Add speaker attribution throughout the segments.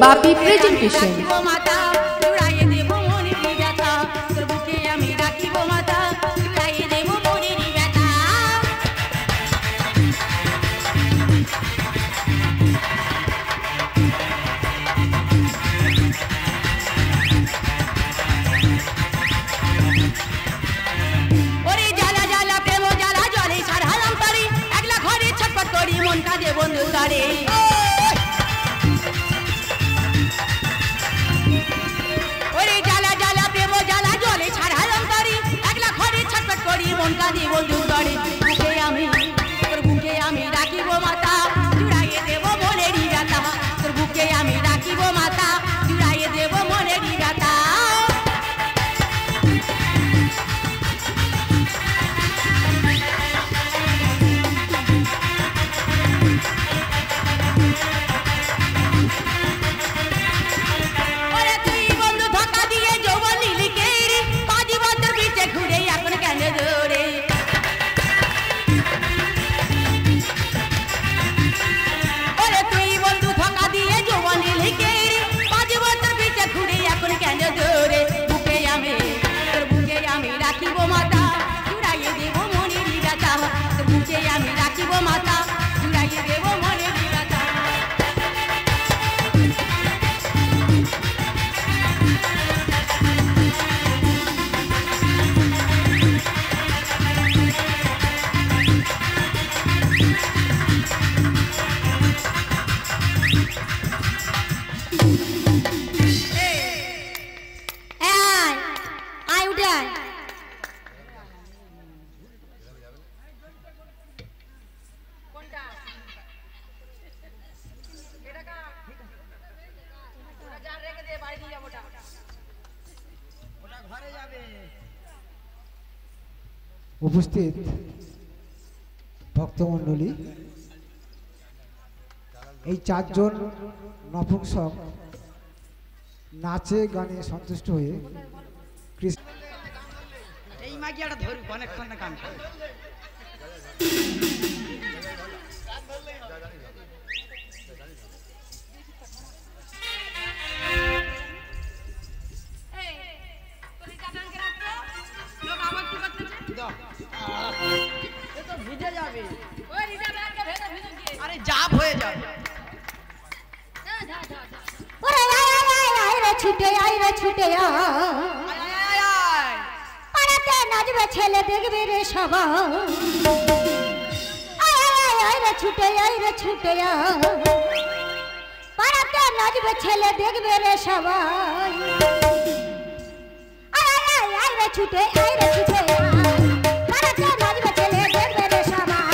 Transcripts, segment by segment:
Speaker 1: বাপি presentation.
Speaker 2: উপস্থিত ভক্তমণ্ডলী, এই চারজন নপুংসক নাচে গানে সন্তুষ্ট হয়ে
Speaker 3: এই মাগিয়াটা ধরু অনেকক্ষণ কাম করে। আরে জাপ হয়ে যাবে।
Speaker 4: ছুটে আয় রে ছুটে পাড়াতে নাচবে ছেলে দেখবে রে সবাই। আয় রে ছুটে পাড়াতে নাচবে ছেলে দেখবে রে সবাই। আয় রে ছুটে পাড়াতে নাচবে ছেলে দেখবে রে সবাই।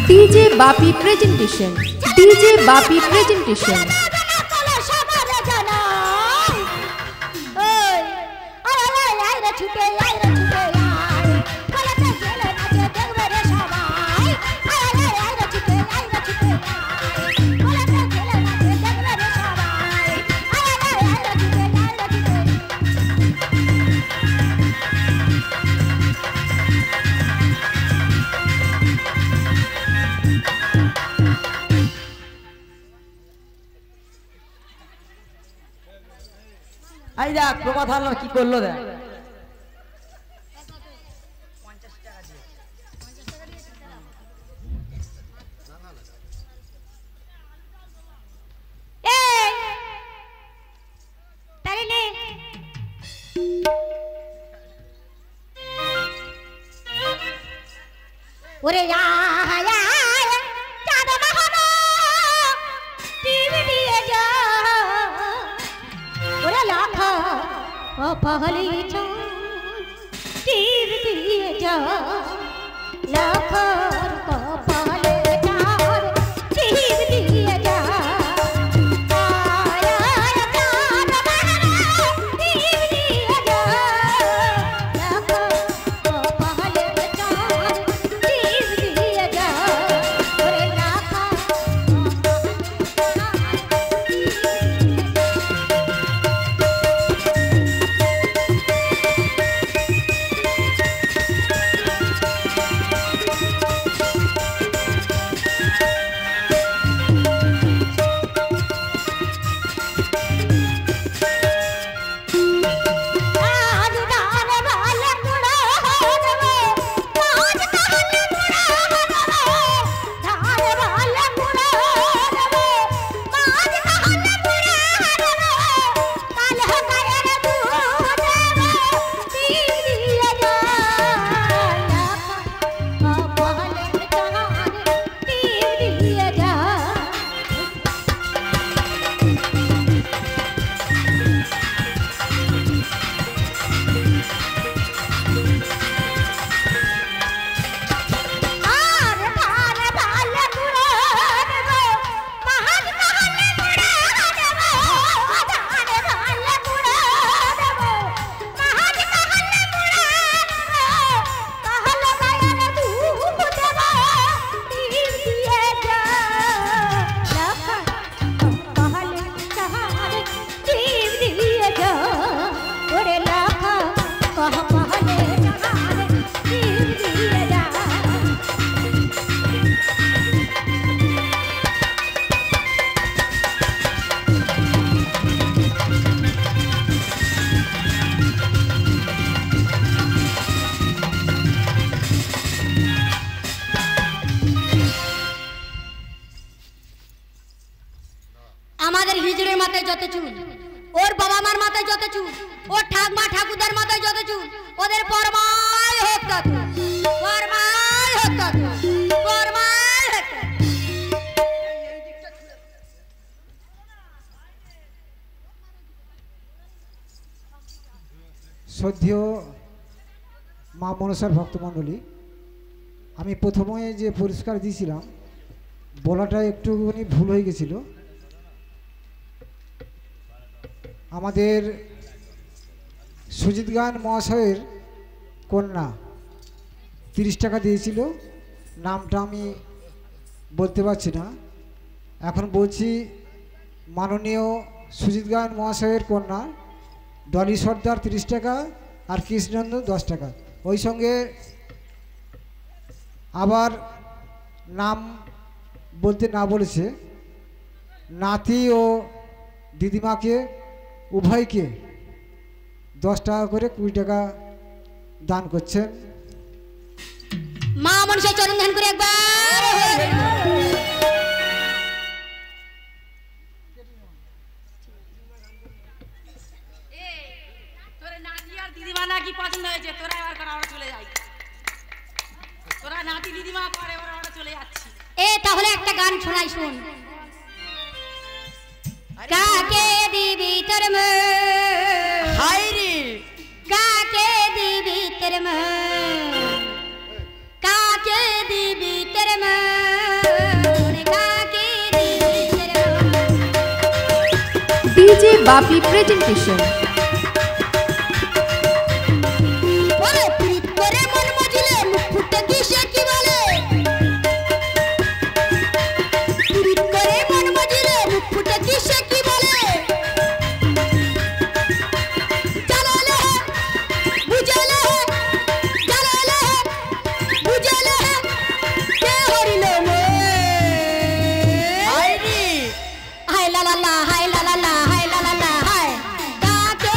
Speaker 1: DJ Bapi presentation. DJ Bapi presentation.
Speaker 5: এই দেখ প্রভাত হালদার কি করলো দেখ।
Speaker 3: 50 টাকা দিয়ে
Speaker 4: এই তারে নে ওরে চাঁদ মাহানো টিভি দিয়ে যা ওরে লাখ পহলি টিভি দিয়ে যা লাখ পহলে চাঁদ টিভি দিয়ে যা আমাদের হিজড়ের মাথায় যত চুল, ওর বাবা মার মাথায় যত চুল, ওর ঠাকমা ঠাকুরদার মাথায় যত চুল, ওদের পরমাই হোক তত, পরমাই হোক তত, পরমাই হোক তত।
Speaker 2: শ্রদ্ধেয় মা মনসার ভক্তমণ্ডলী, আমি প্রথমে যে পুরস্কার দিয়েছিলাম বলাটা একটুখানি ভুল হয়ে গেছিল। আমাদের সুজিত গান মহাশয়ের কন্যা 30 টাকা দিয়েছিল, নামটা আমি বলতে পারছি না। এখন বলছি মাননীয় সুজিত গান মহাশয়ের কন্যা ডলি সর্দার 30 টাকা আর কৃষ্ণনন্দ 10 টাকা। ওই সঙ্গে আবার নাম বলতে না বলেছে নাতি ও দিদিমাকে উভয়কে 10 টাকা করে 20 টাকা দান করছেন।
Speaker 4: মা মনসার চরণ ধ্যান করে একবার
Speaker 3: তোরে নাতি আর দিদিমা নাকি পছন্দ হয়েছে, তোরা এবার করা আমরা চলে যাই। তোরা নাতি দিদিমা করে ওরা আমরা চলে যাচ্ছি।
Speaker 4: তাহলে একটা গান শোনাই, শুন। কাকে দিবি তোর
Speaker 3: হাই রে,
Speaker 4: কাকে দিবি তোর কাকে দিবি তোর কাকে দিবি তোর
Speaker 1: DJ Bapi presentation.
Speaker 4: বলে প্রীত করে মন মজিলে মুখ ফুটে কিসে কি বলে, প্রীত করে মন মজিলে মুখ ফুটে কিসে কি বলে, জানালে বুঝালে জানালে বুঝালে কে হরিল মে হাই রে, হাই লা লা লা, হাই লা লা লা, হাই লা লা লা, হাই কাকে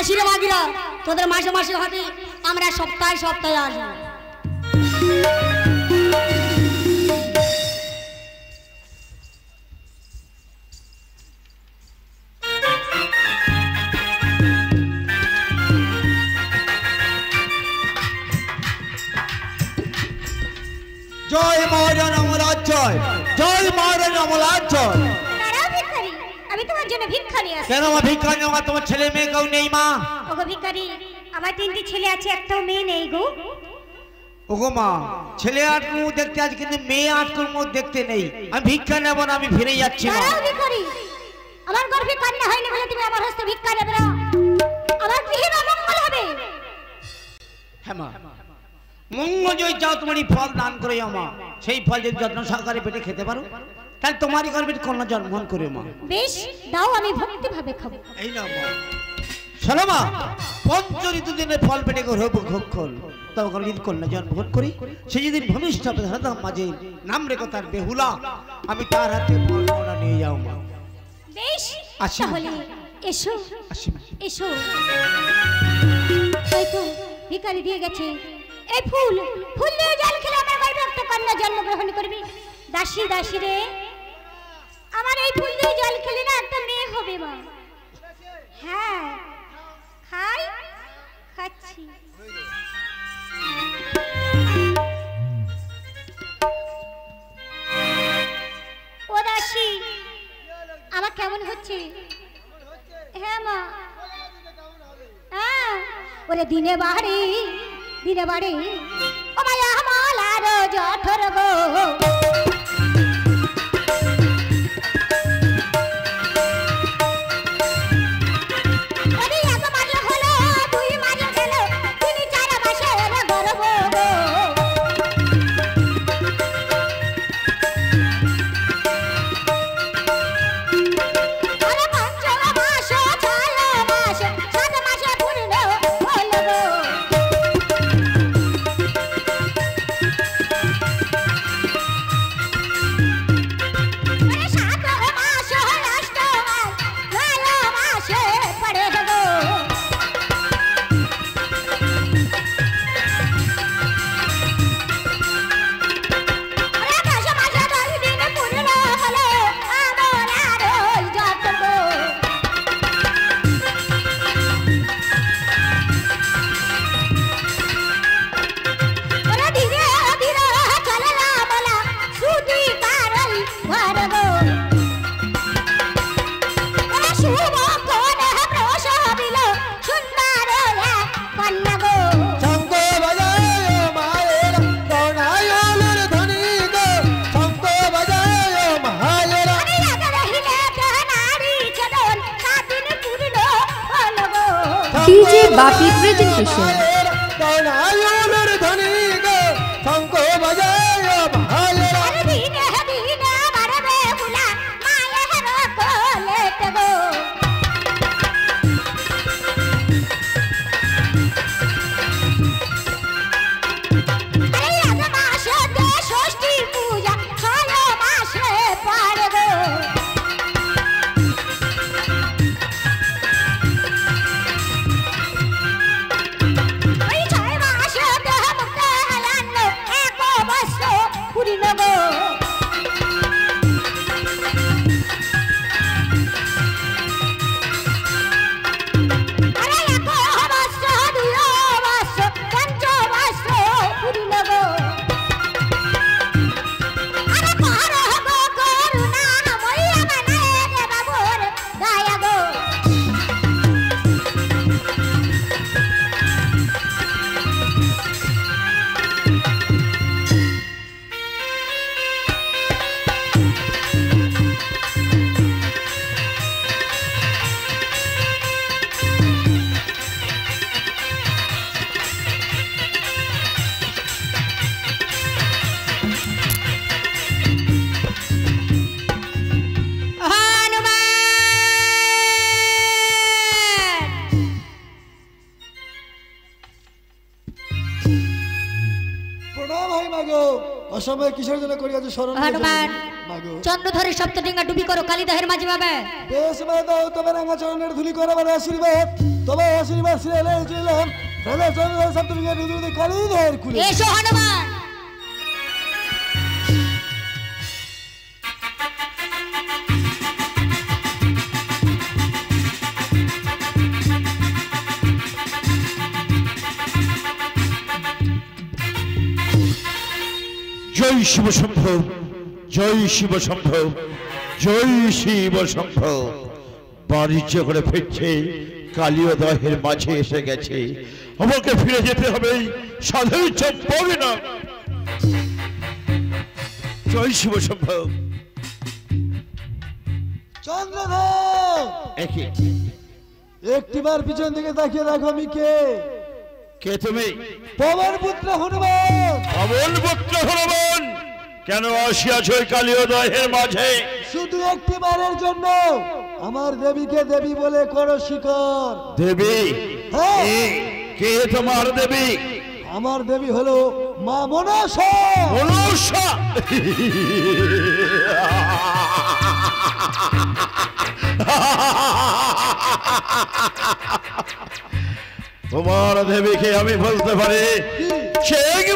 Speaker 4: আসিরে মাগিরা তোদের মাসে মাসে হবে, আমরা সপ্তাহে সপ্তাহে আসবো।
Speaker 6: জয় মহারাজ অমলার জয়, জয় মহারাজ অমলার জয়।
Speaker 4: দাঁড়াও ভিখারি, আমি তোমার জন্য ভিক্ষা নিয়ে আসি।
Speaker 6: কেন মা ভিক্ষা নেওয়া? তোমার ছেলে মেয়ে কেউ নেই মা?
Speaker 4: ওগো ভিখারি, আমার 3টি ছেলে আছে, একটাও মেয়ে নেই গো।
Speaker 6: ওগো মা, ছেলে আটকুর মুখ দেখতে আছে কিন্তু মেয়ে আটকুর মুখ দেখতে নেই। আমি ভিক্ষা নেব না, আমি ফিরে যাচ্ছি মা।
Speaker 4: দাঁড়াও ভিখারি, আমার গর্ভে কন্যা হয়নি বলে তুমি আমার হস্তে ভিক্ষা নেবে না? আমার গৃহে অমঙ্গল হবে।
Speaker 6: হ্যাঁ মা, মঙ্গল যদি চাও তোমার এই ফল দান করে যাও মা। সেই ফল যদি যত্ন সহকারে পেটে খেতে পারো তাহলে তোমারই গর্ভে কন্যা জন্মগ্রহণ করে মা।
Speaker 4: বেশ, দাও, আমি ভক্তি ভাবে খাবো।
Speaker 6: এই না মা, শোনো মা, পঞ্চঋতু দিনের ফল পেটে করে ভক্ষণ তবে যদি কন্যা জন্মগ্রহণ করি, সে যেদিন ভবিষ্যতে ধরাধাম মাঝে নাম রেখো তার বেহুলা, আমি তার হাতে বর্ণনা নিয়ে যাও মা।
Speaker 4: বেশ,
Speaker 6: আসি।
Speaker 4: তাহলে এসো
Speaker 6: আসি মা।
Speaker 4: এসো। এই তো ভিখারি দিয়ে গেছে এই ফুল, ফুল দিয়ে জল খেলে আমার গর্ভে একটা কন্যা জন্মগ্রহণ করবে। দাসী দাসী রে, আমার এই ফুল দিয়ে জল খেলে না একটা মেয়ে হবে মা। হ্যাঁ, খাই, খাচ্ছি। ও দাসী, আমার কেমন হচ্ছে? হ্যাঁ মা। হ্যাঁ, ওরে দিনে বাড়ি ও মায়া মালার জঠর গো।
Speaker 1: DJ Bapi presentation.
Speaker 7: অসময় কিসের জন্য করিয়াছ শরণ
Speaker 4: হনুমান চন্দ্রধরে সপ্তডিঙ্গা ডুবি করো কালিদাহের মাঝে বাবা।
Speaker 7: বেশ মা দাও তবে রাঙা চরণের ধুলি করো বড় আশীর্বাদ। তোমার আশীর্বাদ ছেলে ছিলাম রাজা চন্দ্র সার্টিফিকেট দুধে কালি দেহের খুলে
Speaker 4: এসো হনুমান।
Speaker 8: জয় শিব শম্ভ, জয় শিব শম্ভ, জয় শিব শম্ভ। বাণিজ্য করে ফিরছে, কালিয়দহের মাঝে এসে গেছে। আমাকে ফিরে যেতে হবে, সাধু চম্পবে না। জয় শিব শম্ভ।
Speaker 7: চন্দ্রধর
Speaker 8: একে
Speaker 7: একটিবার পিছন দিকে তাকিয়ে দেখো আমি কে?
Speaker 8: কে তুমি?
Speaker 7: পবন পুত্র হনুমান।
Speaker 8: পবন পুত্র হনুমান, কেন আসিয়াছ ওই কালিয়দহের মাঝে?
Speaker 7: শুধু একটিবারের জন্য আমার দেবীকে দেবী বলে করো স্বীকার।
Speaker 8: দেবী?
Speaker 7: হ্যাঁ।
Speaker 8: কে তোমার দেবী?
Speaker 7: আমার দেবী হলো মা মনসা।
Speaker 8: মনসা? তোমার দেবীকে আমি বলতে পারি শেখ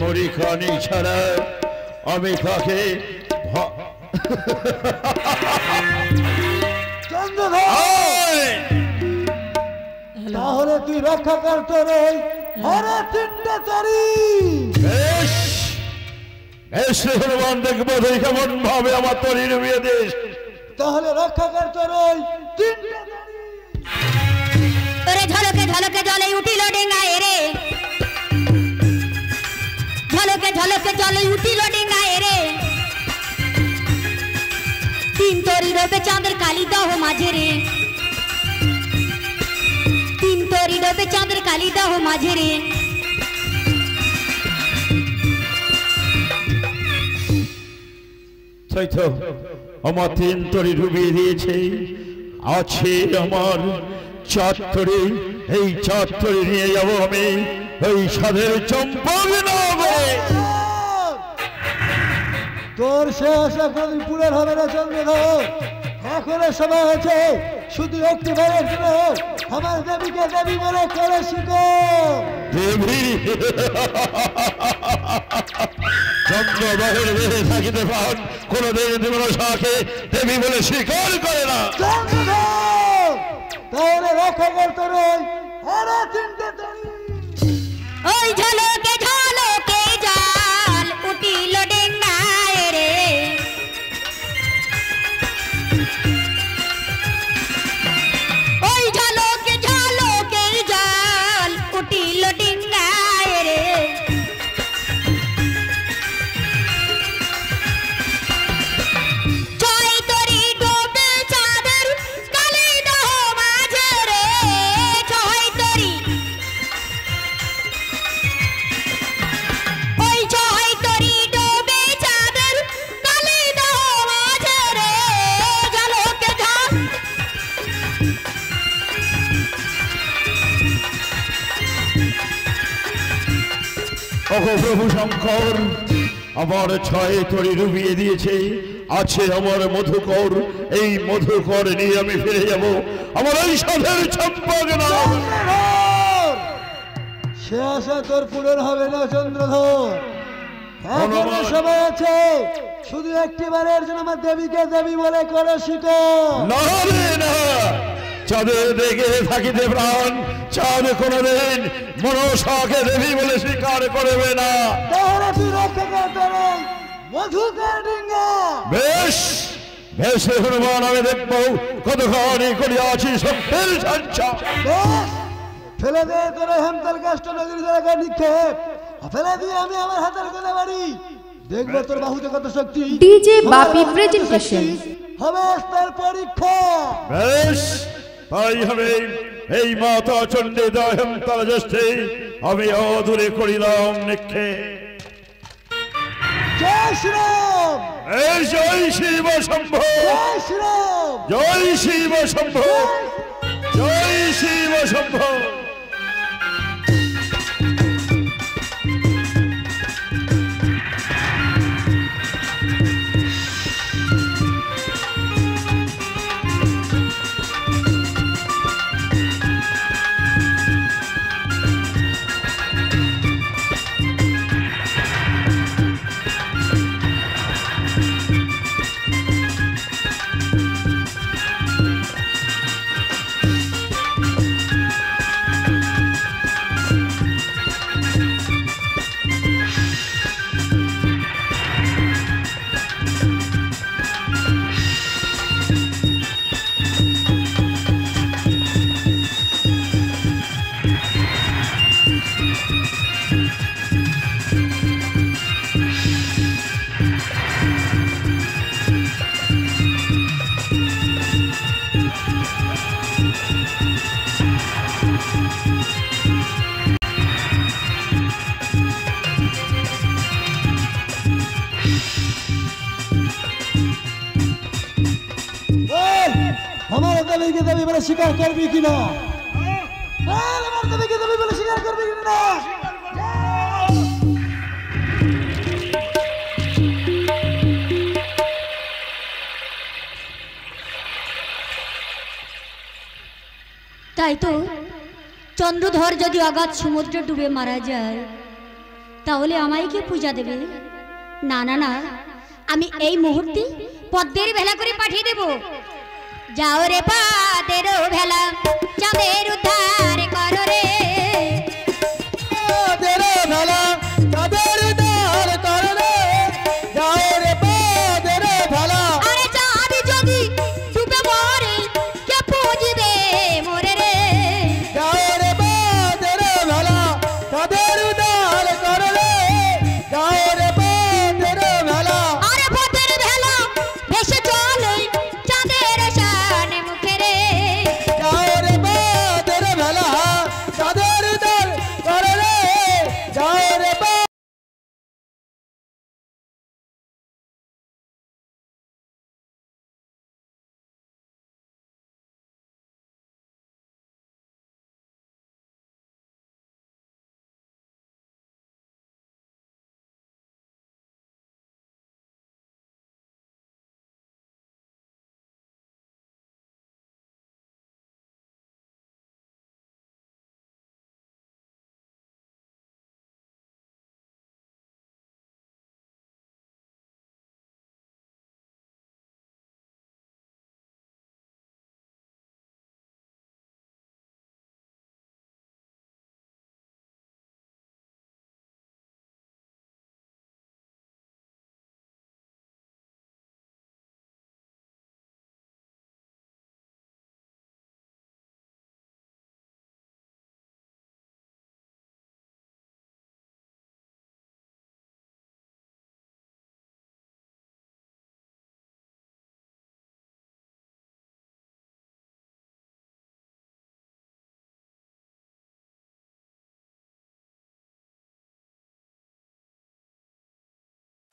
Speaker 8: মরিখানি ছাড়া আমি তাকে
Speaker 7: তাহলে তুই রক্ষা করতে রে হরে তিনটে চারি।
Speaker 8: হনুমান দেখবো তুই কেমন ভাবে আমার তরি ডুবিয়ে দিস।
Speaker 7: তাহলে রক্ষা করতে রে তিনটে
Speaker 4: তোরে ঝলকে ঝলকে জলে উঠিল ডেঙ্গায় রে, ঝলকে ঝলকে জলে উঠিল ডেঙ্গায় রে। তিন তরি ডোবে চাঁদের কালি দাহ মাঝে রে, তিন তরি ডোবে চাঁদের কালি দাহ মাঝে রে।
Speaker 8: তাই তো আমার তিন তরি ডুবিয়ে দিয়েছে, আছে আমার চার তরি। এই চার তরি নিয়ে যাবো আমি ওই সাধের চম্পকনগরে।
Speaker 7: তোর শেষ এখন পুরের হবে না চন্দ্রধর। এখন সময় হয়েছে শুধু একটি বারের জন্য আমার দেবীকে দেবী বলে করে শিখো।
Speaker 8: দেবী? চন্দ্রদহের বেঁধে থাকিতে পান কোনদিন মনসাকে দেবী বলে স্বীকার করে না।
Speaker 7: চন্দ্রধর তাহলে রক্ষা করতে রে আরে তিনটে তরি।
Speaker 4: ওই ঝলকে ঝলকে জাল উঠিল ডেঙ্গায় রে, ওই ঝলকে ঝলকে জাল উঠিল ডেঙ্গায় রে। ছয় তরি ডোবে চাঁদের কালি দাহ মাঝে রে, ছয় তরি ওই ছয় তরি ডোবে চাঁদের কালি দাহ মাঝে রে। ঝলকে ঝল
Speaker 8: ওগো প্রভু শঙ্কর, আমার ছয় তরি ডুবিয়ে দিয়েছে, আছে আমার মধুকর। এই মধুকর নিয়ে আমি ফিরে যাব আমার ওই সাধের চম্পকনগর।
Speaker 7: সে আশা তোর পূরণ হবে না চন্দ্রধর। এখন সময় আছে শুধু একটি বারের জন্য আমার দেবীকে দেবী বলে করে শিখো।
Speaker 8: না রে না, চাঁদের দেখে থাকিতে প্রাণ, চাঁদ কোনদিন মনসাকে দেবী বলে স্বীকার করবে না।
Speaker 7: তাহলে তুই রক্ষা করতে রে মধুকর ডিঙ্গা।
Speaker 8: বেশ বেশ হনুমান, আমি দেখবো কতখানি করিয়াছি সত্যের সঞ্চা।
Speaker 7: বেশ, ফেলে দে তোর হেমতাল গাছটা নদীর জায়গায় নিক্ষেপ। ফেলে দিয়ে আমি আমার হাতের গোলা বাড়ি দেখবো তোর বাহুতে কত শক্তি।
Speaker 1: ডিজে বাপি প্রেজেন্টেশন।
Speaker 7: হবে তার পরীক্ষা।
Speaker 8: বেশ তাই হবে। এই মাতা চণ্ডী হেমতাল জ্যেষ্ঠে আমি অদূরে করিলাম নিক্ষেপ।
Speaker 7: জয় শ্রীরাম।
Speaker 8: এই জয় শিব শম্ভ,
Speaker 7: জয় শ্রীরাম।
Speaker 8: জয় শিব শম্ভ, জয় শিব শম্ভ।
Speaker 7: দেবীকে দেবী বলে স্বীকার করবি কিনা? বল আমার দেবীকে দেবী বলে স্বীকার করবি কিনা?
Speaker 4: তাই তো চন্দ্রধর যদি অগাধ সমুদ্রে ডুবে মারা যায় তাহলে আমায় কি পূজা দেবে? না না না, আমি এই মুহূর্তে পদ্মের ভেলা করে পাঠিয়ে দেব। যাও রে পাদের ভেলা, চাঁদের উদ্ধার করো রে।
Speaker 7: পাদের ভেলা, চাঁদের উদ্ধার করো রে। যাও রে পাদের ভেলা।
Speaker 4: আরে চাঁদ যদি ডুবে মরে কে পুজবে মোরে রে।
Speaker 7: যাও রে পাদের ভেলা, চাঁদের উদ্ধার করো রে। যাও রে পাদের ভেলা।
Speaker 4: আরে পদ্মের ভেলা ভেসে চলে চাঁদের শানে মুখে রে।
Speaker 7: যাও রে পাদের ভেলা, চাঁদের উদ্ধার করো রে। যাও রে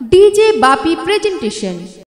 Speaker 1: DJ Bapi presentation.